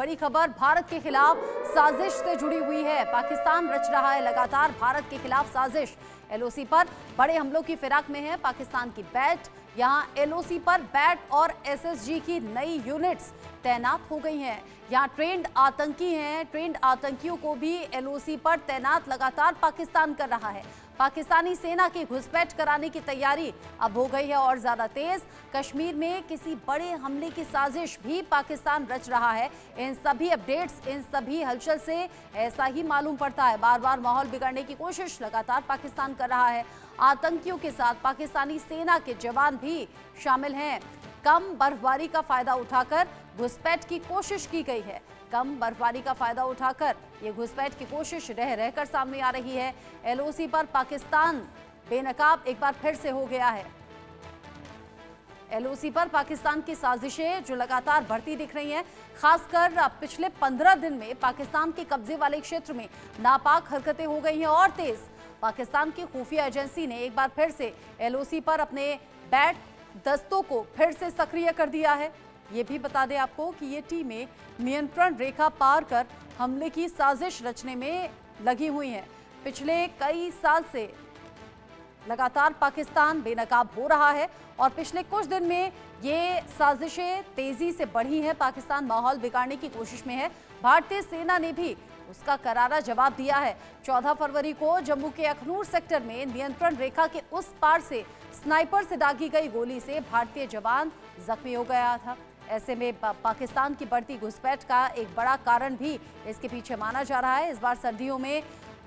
बड़ी खबर भारत के खिलाफ साजिश से जुड़ी हुई है। पाकिस्तान रच रहा है लगातार भारत के खिलाफ साजिश। एलओसी पर बड़े हमलों की फिराक में है पाकिस्तान की बैट। यहां एलओसी पर बैट और एसएसजी की नई यूनिट्स तैनात हो गई हैं। यहां ट्रेंड आतंकी हैं। ट्रेंड आतंकियों को भी एलओसी पर तैनात लगातार पाकिस्तान कर रहा है। पाकिस्तानी सेना की घुसपैठ कराने की तैयारी अब हो गई है और ज्यादा तेज। कश्मीर में किसी बड़े हमले की साजिश भी पाकिस्तान रच रहा है। इन सभी अपडेट्स, इन सभी हलचल से ऐसा ही मालूम पड़ता है। बार बार माहौल बिगड़ने की कोशिश लगातार पाकिस्तान कर रहा है। आतंकियों के साथ पाकिस्तानी सेना के जवान भी शामिल हैं। कम बर्फबारी का फायदा उठाकर घुसपैठ की कोशिश की गई है। कम बर्फबारी का फायदा उठाकर ये घुसपैठ की कोशिश रह रहकर सामने आ रही है। एलओसी पर पाकिस्तान बेनकाब एक बार फिर से हो गया है। एलओसी पर पाकिस्तान की साजिशें जो लगातार बढ़ती दिख रही हैं, खासकर पिछले 15 दिन में पाकिस्तान के कब्जे वाले क्षेत्र में नापाक हरकतें हो गई हैं और तेज। पाकिस्तान की खुफिया एजेंसी ने एक बार फिर से एलओसी पर अपने बैट दस्तों को फिर से सक्रिय कर दिया है। ये भी बता दें आपको कि ये टीमें नियंत्रण रेखा पार कर हमले की साजिश रचने में लगी हुई हैं। पिछले कई साल से लगातार पाकिस्तान बेनकाब हो रहा है और पिछले कुछ दिन में ये साजिशें तेजी से बढ़ी हैं। पाकिस्तान माहौल बिगाड़ने की कोशिश में है। भारतीय सेना ने भी उसका करारा जवाब दिया है। 14 फरवरी को जम्मू के अखनूर सेक्टर में नियंत्रण रेखा के उस पार से स्नाइपर से दागी गई गोली से भारतीय जवान जख्मी हो गया था। ऐसे में पाकिस्तान की बढ़ती घुसपैठ का एक बड़ा कारण भी इसके पीछे माना जा रहा है। इस बार सर्दियों में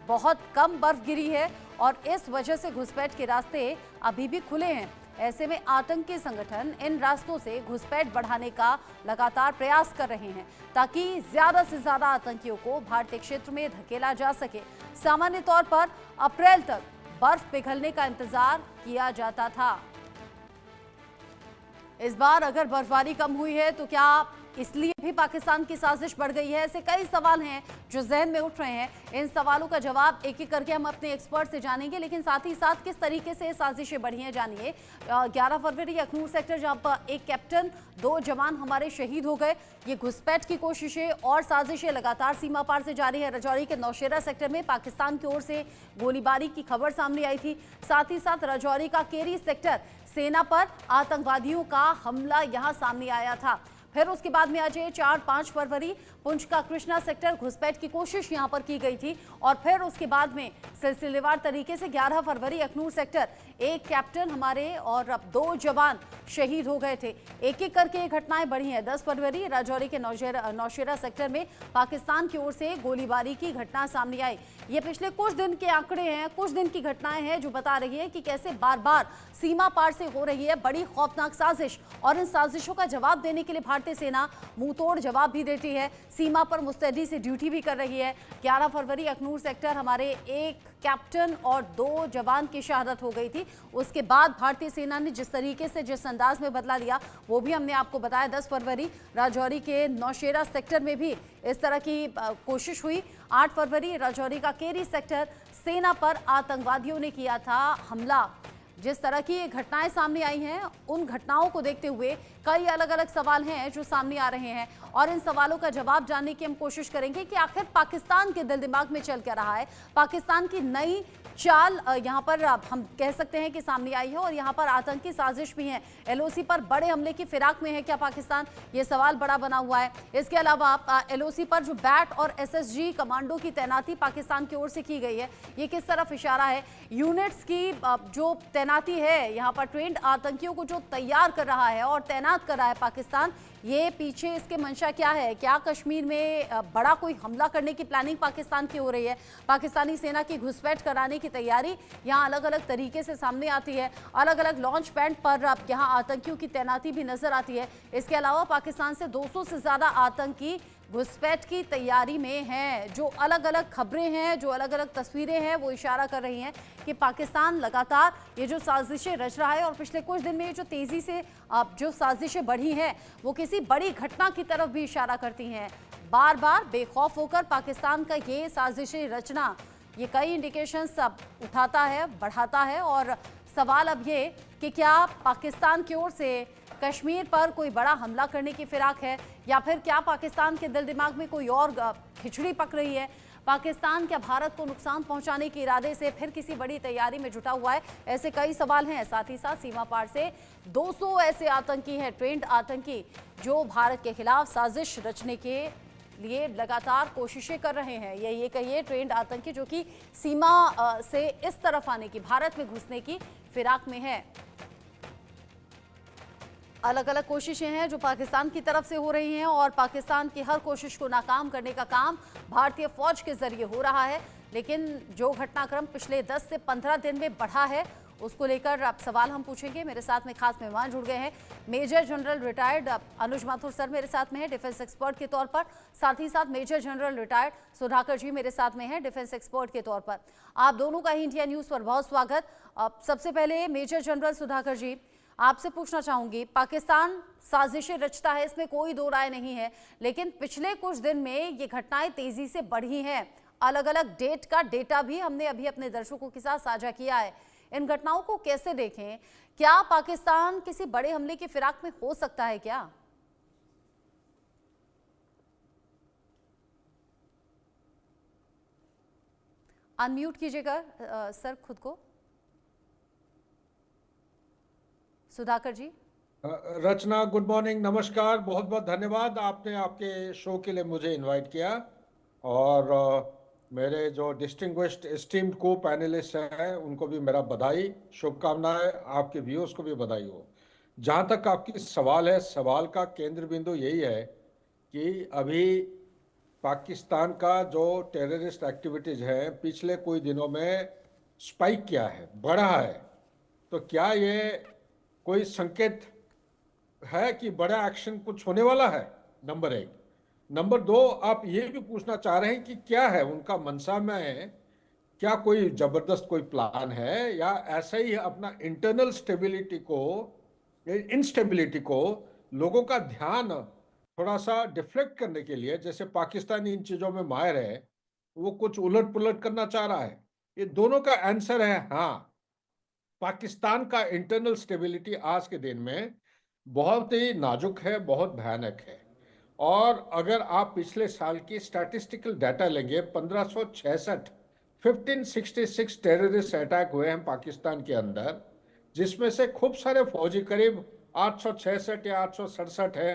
बहुत कम बर्फ गिरी है और इस वजह से घुसपैठ के रास्ते अभी भी खुले हैं। ऐसे में आतंकी संगठन इन रास्तों से घुसपैठ बढ़ाने का लगातार प्रयास कर रहे हैं ताकि ज्यादा से ज्यादा आतंकियों को भारतीय क्षेत्र में धकेला जा सके। सामान्य तौर पर अप्रैल तक बर्फ पिघलने का इंतजार किया जाता था। इस बार अगर बर्फबारी कम हुई है तो क्या इसलिए भी पाकिस्तान की साजिश बढ़ गई है? ऐसे कई सवाल हैं जो जहन में उठ रहे हैं। इन सवालों का जवाब एक एक करके हम अपने एक्सपर्ट से जानेंगे, लेकिन साथ ही साथ किस तरीके से साजिशें बढ़ी हैं जानिए। 11 फरवरी अखनूर सेक्टर जहां पर एक कैप्टन, 2 जवान हमारे शहीद हो गए। ये घुसपैठ की कोशिशें और साजिशें लगातार सीमा पार से जारी है। राजौरी के नौशेरा सेक्टर में पाकिस्तान की ओर से गोलीबारी की खबर सामने आई थी। साथ ही साथ राजौरी का केरी सेक्टर, सेना पर आतंकवादियों का हमला यहां सामने आया था। फिर उसके बाद में आज 4-5 फरवरी पुंछ का कृष्णा सेक्टर, घुसपैठ की कोशिश यहां पर की गई थी और फिर उसके बाद में सिलसिलेवार तरीके से 11 फरवरी अखनूर सेक्टर, एक कैप्टन हमारे और अब 2 जवान शहीद हो गए थे। एक एक करके ये घटनाएं बढ़ी हैं। 10 फरवरी राजौरी के नौशेरा सेक्टर में पाकिस्तान की ओर से गोलीबारी की घटना सामने आई। ये पिछले कुछ दिन के आंकड़े हैं, कुछ दिन की घटनाएं हैं जो बता रही है कि कैसे बार बार सीमा पार से हो रही है बड़ी खौफनाक साजिश और इन साजिशों का जवाब देने के लिए भारतीय सेना मुंहतोड़ जवाब भी देती है। सीमा पर मुस्तैदी से ड्यूटी भी कर रही है। 11 फरवरी अखनूर सेक्टर हमारे एक कैप्टन और 2 जवान की शहादत हो गई थी। उसके बाद भारतीय सेना ने जिस तरीके से, जिस अंदाज में बदला लिया वो भी हमने आपको बताया। 10 फरवरी राजौरी के नौशेरा सेक्टर में भी इस तरह की कोशिश हुई। 8 फरवरी राजौरी का केरी सेक्टर, सेना पर आतंकवादियों ने किया था हमला। जिस तरह की ये घटनाएं सामने आई हैं, उन घटनाओं को देखते हुए कई अलग अलग सवाल हैं जो सामने आ रहे हैं और इन सवालों का जवाब जानने की हम कोशिश करेंगे कि आखिर पाकिस्तान के दिल दिमाग में चल क्या रहा है। पाकिस्तान की नई चाल यहाँ पर हम कह सकते हैं कि सामने आई है और यहाँ पर आतंकी साजिश भी है। एलओसी पर बड़े हमले की फिराक में है क्या पाकिस्तान? ये सवाल बड़ा बना हुआ है। इसके अलावा एलओसी पर जो बैट और एसएसजी कमांडो की तैनाती पाकिस्तान की ओर से की गई है, ये किस तरफ इशारा है? यूनिट्स की जो तैनाती है, यहाँ पर ट्रेंड आतंकियों को जो तैयार कर रहा है और तैनात कर रहा है पाकिस्तान, ये पीछे इसके मंशा क्या है? क्या कश्मीर में बड़ा कोई हमला करने की प्लानिंग पाकिस्तान की हो रही है? पाकिस्तानी सेना की घुसपैठ कराने की तैयारी यहाँ अलग अलग तरीके से सामने आती है। अलग अलग लॉन्च पैड पर यहाँ आतंकियों की तैनाती भी नजर आती है। इसके अलावा पाकिस्तान से 200 से ज्यादा आतंकी घुसपैठ की तैयारी में हैं। जो अलग अलग खबरें हैं, जो अलग अलग तस्वीरें हैं, वो इशारा कर रही हैं कि पाकिस्तान लगातार ये जो साजिशें रच रहा है और पिछले कुछ दिन में ये जो तेजी से जो साजिशें बढ़ी हैं वो किसी बड़ी घटना की तरफ भी इशारा करती हैं। बार बार बेखौफ होकर पाकिस्तान का ये साजिशें रचना, ये कई इंडिकेशंस अब उठाता है, बढ़ाता है और सवाल अब ये कि क्या पाकिस्तान की ओर से कश्मीर पर कोई बड़ा हमला करने की फिराक है, या फिर क्या पाकिस्तान के दिल दिमाग में कोई और खिचड़ी पक रही है? पाकिस्तान क्या भारत को नुकसान पहुंचाने के इरादे से फिर किसी बड़ी तैयारी में जुटा हुआ है? ऐसे कई सवाल हैं। साथ ही साथ सीमा पार से 200 ऐसे आतंकी हैं, ट्रेंड आतंकी, जो भारत के खिलाफ साजिश रचने के लिए लगातार कोशिशें कर रहे हैं। ये कहिए ट्रेंड आतंकी जो कि सीमा से इस तरफ आने की, भारत में घुसने की फिराक में है। अलग अलग कोशिशें हैं जो पाकिस्तान की तरफ से हो रही हैं, और पाकिस्तान की हर कोशिश को नाकाम करने का काम भारतीय फौज के जरिए हो रहा है। लेकिन जो घटनाक्रम पिछले 10 से 15 दिन में बढ़ा है, उसको लेकर अब सवाल हम पूछेंगे। मेरे साथ में खास मेहमान जुड़ गए हैं। मेजर जनरल रिटायर्ड अनुज माथुर सर मेरे साथ में है, डिफेंस एक्सपर्ट के तौर पर। साथ ही साथ मेजर जनरल रिटायर्ड सुधाकर जी मेरे साथ में है, डिफेंस एक्सपर्ट के तौर पर। आप दोनों का ही इंडिया न्यूज पर बहुत स्वागत। सबसे पहले मेजर जनरल सुधाकर जी, आपसे पूछना चाहूंगी, पाकिस्तान साजिशें रचता है, इसमें कोई दो राय नहीं है, लेकिन पिछले कुछ दिन में ये घटनाएं तेजी से बढ़ी हैं। अलग अलग डेट का डेटा भी हमने अभी अपने दर्शकों के साथ साझा किया है। इन घटनाओं को कैसे देखें? क्या पाकिस्तान किसी बड़े हमले की फिराक में हो सकता है क्या? अनम्यूट कीजिएगा सर खुद को। सुधाकर जी। रचना, गुड मॉर्निंग, नमस्कार, बहुत बहुत धन्यवाद। आपने आपके शो के लिए मुझे इनवाइट किया, और मेरे जो डिस्टिंग्विश्ड एस्टीम्ड को पैनलिस्ट हैं उनको भी मेरा बधाई, शुभकामनाएं। आपके व्यूअर्स को भी बधाई हो। जहां तक आपकी सवाल है, सवाल का केंद्र बिंदु यही है कि अभी पाकिस्तान का जो टेररिस्ट एक्टिविटीज है पिछले कोई दिनों में स्पाइक किया है, बढ़ा है। तो क्या ये कोई संकेत है कि बड़ा एक्शन कुछ होने वाला है? नंबर 1। नंबर 2, आप ये भी पूछना चाह रहे हैं कि क्या है उनका मनसा में, क्या कोई जबरदस्त कोई प्लान है, या ऐसे ही अपना इंटरनल स्टेबिलिटी को, इंस्टेबिलिटी को, लोगों का ध्यान थोड़ा सा डिफ्लेक्ट करने के लिए, जैसे पाकिस्तान इन चीजों में माहिर है, वो कुछ उलट पुलट करना चाह रहा है? ये दोनों का आंसर है हाँ। पाकिस्तान का इंटरनल स्टेबिलिटी आज के दिन में बहुत ही नाजुक है, बहुत भयानक है। और अगर आप पिछले साल की स्टैटिस्टिकल डाटा लेंगे, 1566 1566 टेररिस्ट अटैक हुए हैं पाकिस्तान के अंदर, जिसमें से खूब सारे फौजी, करीब 866 या 867 है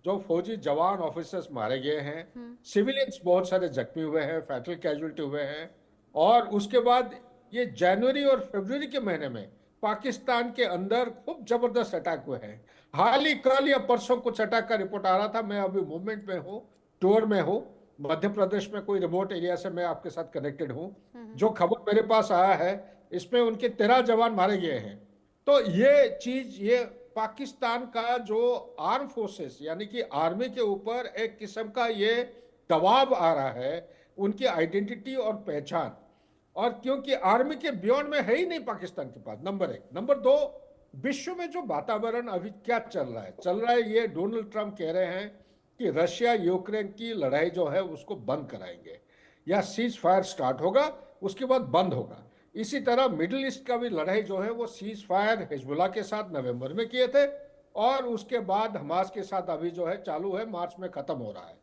जो फौजी जवान ऑफिसर्स मारे गए हैं। सिविलियंस बहुत सारे जख्मी हुए हैं, फैटल कैजुअल्टी हुए हैं। और उसके बाद ये जनवरी और फरवरी के महीने में पाकिस्तान के अंदर खूब जबरदस्त अटैक हुए हैं। हाल ही कल या परसों कुछ अटैक का रिपोर्ट आ रहा था। मैं अभी मूवमेंट में हूँ, टूर में हूँ, मध्य प्रदेश में कोई रिमोट एरिया से मैं आपके साथ कनेक्टेड हूँ। जो खबर मेरे पास आया है, इसमें उनके 13 जवान मारे गए हैं। तो ये चीज, ये पाकिस्तान का जो आर्म फोर्सेस यानी कि आर्मी के ऊपर एक किस्म का ये दबाव आ रहा है, उनकी आइडेंटिटी और पहचान। और क्योंकि आर्मी के बियॉन्ड में है ही नहीं पाकिस्तान के पास, नंबर 1। नंबर 2, विश्व में जो वातावरण अभी क्या चल रहा है, ये डोनाल्ड ट्रंप कह रहे हैं कि रशिया यूक्रेन की लड़ाई जो है उसको बंद कराएंगे, या सीज फायर स्टार्ट होगा, उसके बाद बंद होगा। इसी तरह मिडिल ईस्ट का भी लड़ाई जो है वो सीज फायर हिजबुल्लाह के साथ नवंबर में किए थे, और उसके बाद हमास के साथ अभी जो है चालू है, मार्च में खत्म हो रहा है।